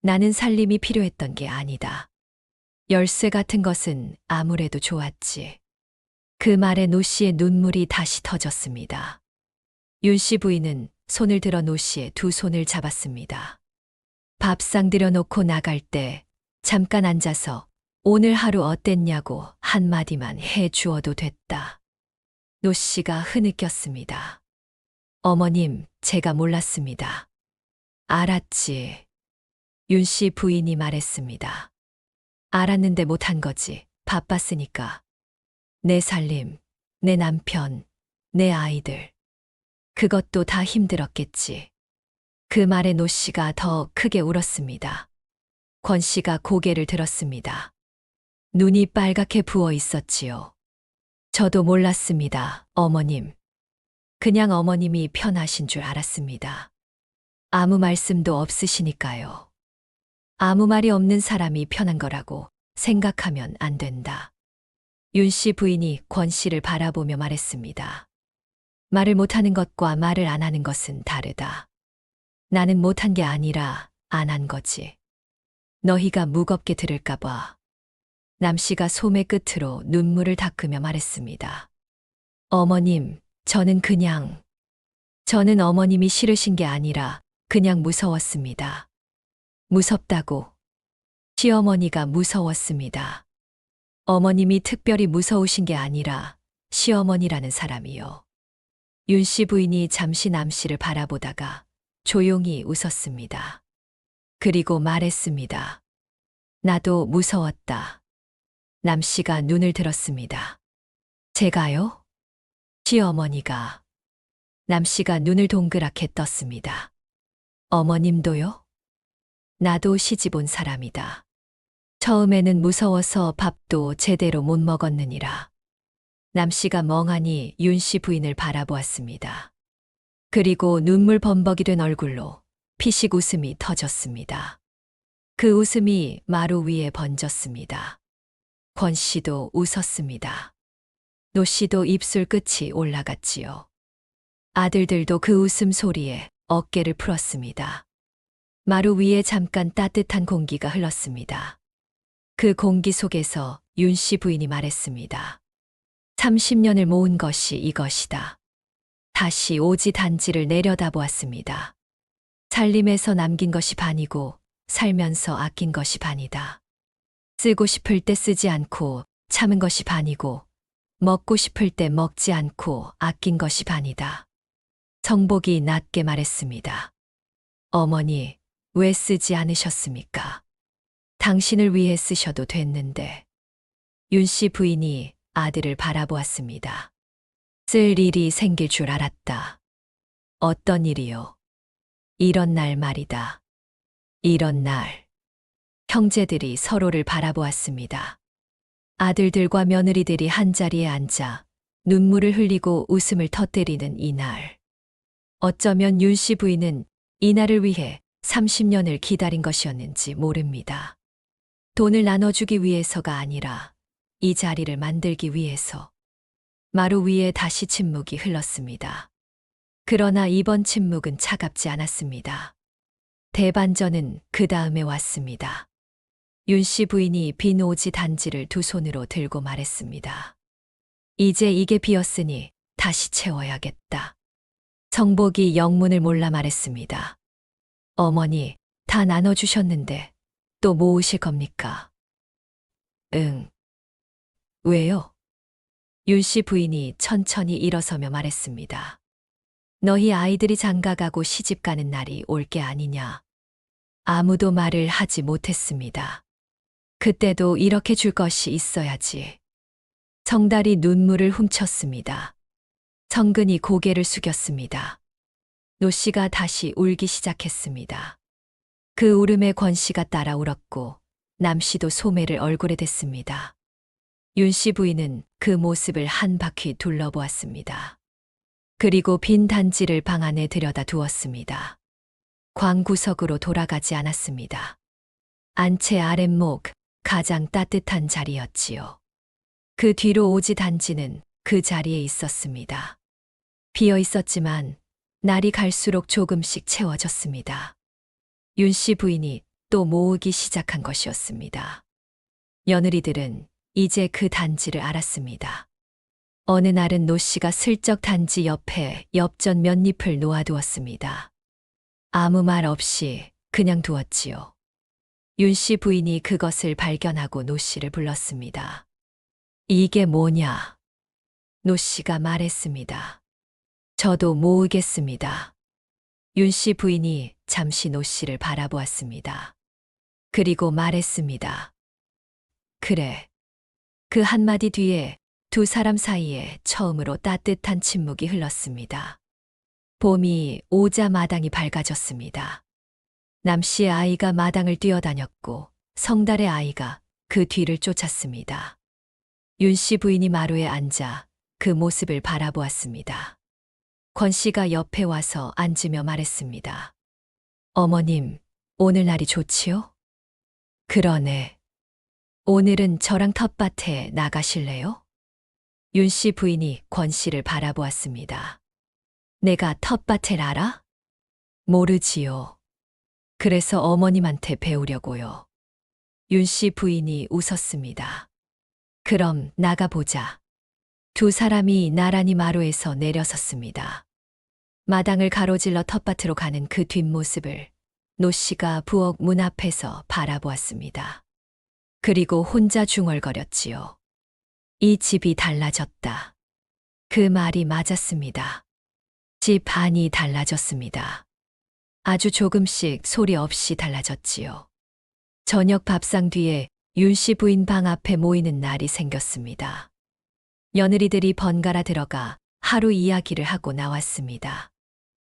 나는 살림이 필요했던 게 아니다. 열쇠 같은 것은 아무래도 좋았지. 그 말에 노 씨의 눈물이 다시 터졌습니다. 윤 씨 부인은 손을 들어 노 씨의 두 손을 잡았습니다. 밥상 들여놓고 나갈 때 잠깐 앉아서 오늘 하루 어땠냐고 한마디만 해 주어도 됐다. 노 씨가 흐느꼈습니다. 어머님, 제가 몰랐습니다. 알았지. 윤 씨 부인이 말했습니다. 알았는데 못한 거지. 바빴으니까. 내 살림, 내 남편, 내 아이들. 그것도 다 힘들었겠지. 그 말에 노 씨가 더 크게 울었습니다. 권 씨가 고개를 들었습니다. 눈이 빨갛게 부어 있었지요. 저도 몰랐습니다, 어머님. 그냥 어머님이 편하신 줄 알았습니다. 아무 말씀도 없으시니까요. 아무 말이 없는 사람이 편한 거라고 생각하면 안 된다. 윤 씨 부인이 권 씨를 바라보며 말했습니다. 말을 못하는 것과 말을 안 하는 것은 다르다. 나는 못한 게 아니라 안 한 거지. 너희가 무겁게 들을까봐. 남 씨가 소매 끝으로 눈물을 닦으며 말했습니다. 어머님, 저는 어머님이 싫으신 게 아니라 그냥 무서웠습니다. 무섭다고. 시어머니가 무서웠습니다. 어머님이 특별히 무서우신 게 아니라 시어머니라는 사람이요. 윤 씨 부인이 잠시 남 씨를 바라보다가 조용히 웃었습니다. 그리고 말했습니다. 나도 무서웠다. 남 씨가 눈을 들었습니다. 제가요? 시어머니가. 남 씨가 눈을 동그랗게 떴습니다. 어머님도요? 나도 시집 온 사람이다. 처음에는 무서워서 밥도 제대로 못 먹었느니라. 남 씨가 멍하니 윤 씨 부인을 바라보았습니다. 그리고 눈물 범벅이 된 얼굴로 피식 웃음이 터졌습니다. 그 웃음이 마루 위에 번졌습니다. 권 씨도 웃었습니다. 노 씨도 입술 끝이 올라갔지요. 아들들도 그 웃음 소리에 어깨를 풀었습니다. 마루 위에 잠깐 따뜻한 공기가 흘렀습니다. 그 공기 속에서 윤 씨 부인이 말했습니다. 30년을 모은 것이 이것이다. 다시 오지 단지를 내려다보았습니다. 살림에서 남긴 것이 반이고 살면서 아낀 것이 반이다. 쓰고 싶을 때 쓰지 않고 참은 것이 반이고 먹고 싶을 때 먹지 않고 아낀 것이 반이다. 성복이 낮게 말했습니다. 어머니, 왜 쓰지 않으셨습니까? 당신을 위해 쓰셔도 됐는데. 윤 씨 부인이 아들을 바라보았습니다. 쓸 일이 생길 줄 알았다. 어떤 일이요? 이런 날 말이다. 이런 날. 형제들이 서로를 바라보았습니다. 아들들과 며느리들이 한자리에 앉아 눈물을 흘리고 웃음을 터뜨리는 이날. 어쩌면 윤 씨 부인은 이날을 위해 30년을 기다린 것이었는지 모릅니다. 돈을 나눠주기 위해서가 아니라 이 자리를 만들기 위해서. 마루 위에 다시 침묵이 흘렀습니다. 그러나 이번 침묵은 차갑지 않았습니다. 대반전은 그 다음에 왔습니다. 윤 씨 부인이 빈 오지 단지를 두 손으로 들고 말했습니다. 이제 이게 비었으니 다시 채워야겠다. 성복이 영문을 몰라 말했습니다. 어머니, 다 나눠주셨는데 또 모으실 겁니까? 응. 왜요? 윤 씨 부인이 천천히 일어서며 말했습니다. 너희 아이들이 장가가고 시집가는 날이 올 게 아니냐. 아무도 말을 하지 못했습니다. 그때도 이렇게 줄 것이 있어야지. 성달이 눈물을 훔쳤습니다. 성근이 고개를 숙였습니다. 노 씨가 다시 울기 시작했습니다. 그 울음에 권 씨가 따라 울었고 남 씨도 소매를 얼굴에 댔습니다. 윤 씨 부인은 그 모습을 한 바퀴 둘러보았습니다. 그리고 빈 단지를 방 안에 들여다 두었습니다. 광구석으로 돌아가지 않았습니다. 안채 아랫목, 가장 따뜻한 자리였지요. 그 뒤로 오지 단지는 그 자리에 있었습니다. 비어 있었지만 날이 갈수록 조금씩 채워졌습니다. 윤 씨 부인이 또 모으기 시작한 것이었습니다. 며느리들은 이제 그 단지를 알았습니다. 어느 날은 노 씨가 슬쩍 단지 옆에 엽전 몇 잎을 놓아두었습니다. 아무 말 없이 그냥 두었지요. 윤 씨 부인이 그것을 발견하고 노 씨를 불렀습니다. 이게 뭐냐? 노 씨가 말했습니다. 저도 모으겠습니다. 윤 씨 부인이 잠시 노 씨를 바라보았습니다. 그리고 말했습니다. 그래. 그 한마디 뒤에 두 사람 사이에 처음으로 따뜻한 침묵이 흘렀습니다. 봄이 오자 마당이 밝아졌습니다. 남 씨의 아이가 마당을 뛰어다녔고 성달의 아이가 그 뒤를 쫓았습니다. 윤 씨 부인이 마루에 앉아 그 모습을 바라보았습니다. 권 씨가 옆에 와서 앉으며 말했습니다. 어머님, 오늘 날이 좋지요? 그러네. 오늘은 저랑 텃밭에 나가실래요? 윤 씨 부인이 권 씨를 바라보았습니다. 내가 텃밭을 알아? 모르지요. 그래서 어머님한테 배우려고요. 윤 씨 부인이 웃었습니다. 그럼 나가보자. 두 사람이 나란히 마루에서 내려섰습니다. 마당을 가로질러 텃밭으로 가는 그 뒷모습을 노 씨가 부엌 문 앞에서 바라보았습니다. 그리고 혼자 중얼거렸지요. 이 집이 달라졌다. 그 말이 맞았습니다. 집 안이 달라졌습니다. 아주 조금씩 소리 없이 달라졌지요. 저녁 밥상 뒤에 윤 씨 부인 방 앞에 모이는 날이 생겼습니다. 며느리들이 번갈아 들어가 하루 이야기를 하고 나왔습니다.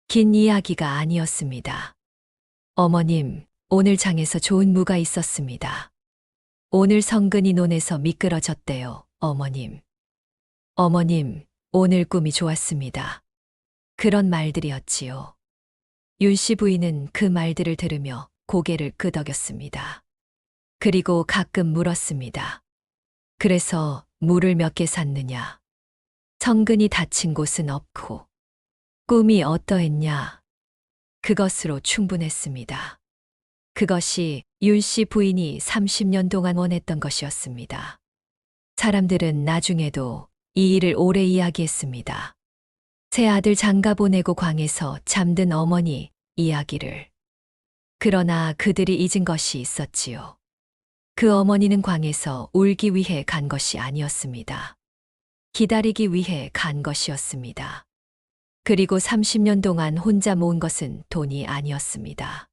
긴 이야기가 아니었습니다. 어머님, 오늘 장에서 좋은 무가 있었습니다. 오늘 성근이 논에서 미끄러졌대요, 어머님. 어머님, 오늘 꿈이 좋았습니다. 그런 말들이었지요. 윤 씨 부인은 그 말들을 들으며 고개를 끄덕였습니다. 그리고 가끔 물었습니다. 그래서 물을 몇 개 샀느냐? 성근이 다친 곳은 없고 꿈이 어떠했냐? 그것으로 충분했습니다. 그것이 윤 씨 부인이 30년 동안 원했던 것이었습니다. 사람들은 나중에도 이 일을 오래 이야기했습니다. 새 아들 장가 보내고 광에서 잠든 어머니 이야기를. 그러나 그들이 잊은 것이 있었지요. 그 어머니는 광에서 울기 위해 간 것이 아니었습니다. 기다리기 위해 간 것이었습니다. 그리고 30년 동안 혼자 모은 것은 돈이 아니었습니다.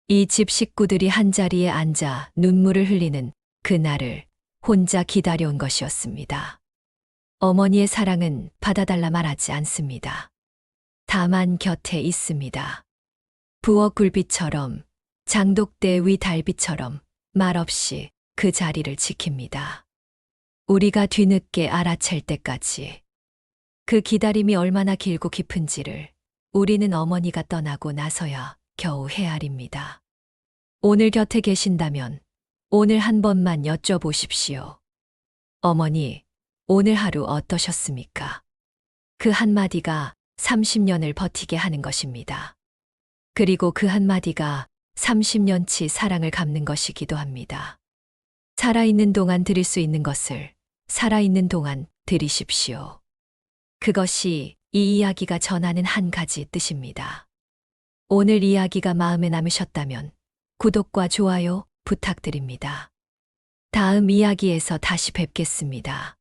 이 집 식구들이 한자리에 앉아 눈물을 흘리는 그날을 혼자 기다려온 것이었습니다. 어머니의 사랑은 받아달라 말하지 않습니다. 다만 곁에 있습니다. 부엌 굴빛처럼, 장독대 위 달빛처럼 말없이 그 자리를 지킵니다. 우리가 뒤늦게 알아챌 때까지. 그 기다림이 얼마나 길고 깊은지를 우리는 어머니가 떠나고 나서야 겨우 헤아립니다. 오늘 곁에 계신다면 오늘 한 번만 여쭤보십시오. 어머니, 오늘 하루 어떠셨습니까? 그 한마디가 30년을 버티게 하는 것입니다. 그리고 그 한마디가 30년치 사랑을 갚는 것이기도 합니다. 살아있는 동안 드릴 수 있는 것을 살아있는 동안 드리십시오. 그것이 이 이야기가 전하는 한 가지 뜻입니다. 오늘 이야기가 마음에 남으셨다면 구독과 좋아요 부탁드립니다. 다음 이야기에서 다시 뵙겠습니다.